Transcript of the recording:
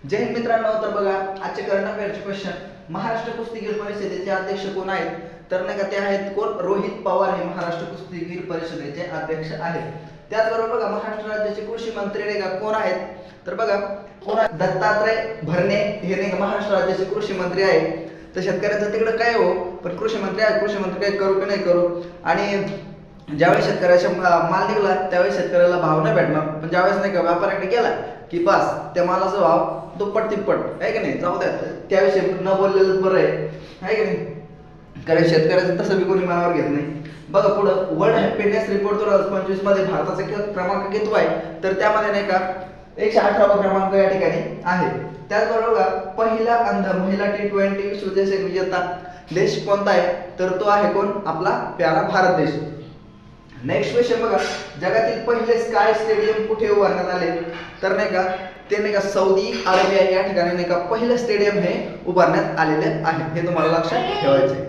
जय हिंद मित्रांनो. तर बघा आजचे करंट अफेअरचे क्वेश्चन. महाराष्ट्र कुस्तीगीर परिषदेचे अध्यक्ष कोण आहेत? तर नाही का ते आहेत कोण? रोहित पवार हे महाराष्ट्र कुस्तीगीर परिषदेचे अध्यक्ष आहेत. त्याचबरोबर बघा महाराष्ट्र राज्याचे कृषी मंत्री नाही का कोण आहेत? तर बघा कोण? दत्तात्रय भरणे हे नाही का महाराष्ट्र राज्याचे कृषी मंत्री आहेत. तर शेतकऱ्यांचं तिकडे काय हो, पण कृषी मंत्री आहेत. कृषी मंत्री काय करू की नाही करू, आणि ज्यावेळेस शेतकऱ्याच्या माल निघाला त्यावेळेस शेतकऱ्याला भाव नाही भेटणार, पण ज्यावेळेस नाही का व्यापाऱ्याकडे गेला की बस त्या मालाचा भाव दुप्पट तिप्पट आहे की नाही, जाऊ द्या त्याविषयी न बोललेलं बरं आहे की नाही, कारण शेतकऱ्याचं तसं बी कोणी मनावर घेत नाही. बघा पुढं वर्ल्ड हॅपीनेस रिपोर्ट 2025 मध्ये भारताचा क्रमांक किती आहे? तर त्यामध्ये नाही का 118वा क्रमांक या ठिकाणी आहे. त्याचबरोबर बघा पहिला अंध महिला T20 विश्वचषक विजेता देश कोणता आहे? तर तो आहे कोण? आपला प्यारा भारत देश. नेक्स्ट क्वेश्चन बघा, जगातील पहिले स्काय स्टेडियम कुठे उभारण्यात आले? तर नाही का ते नाही का सौदी अरेबिया या ठिकाणी नाही का पहिलं स्टेडियम हे उभारण्यात आलेले आहे. हे तुम्हाला लक्षात ठेवायचे.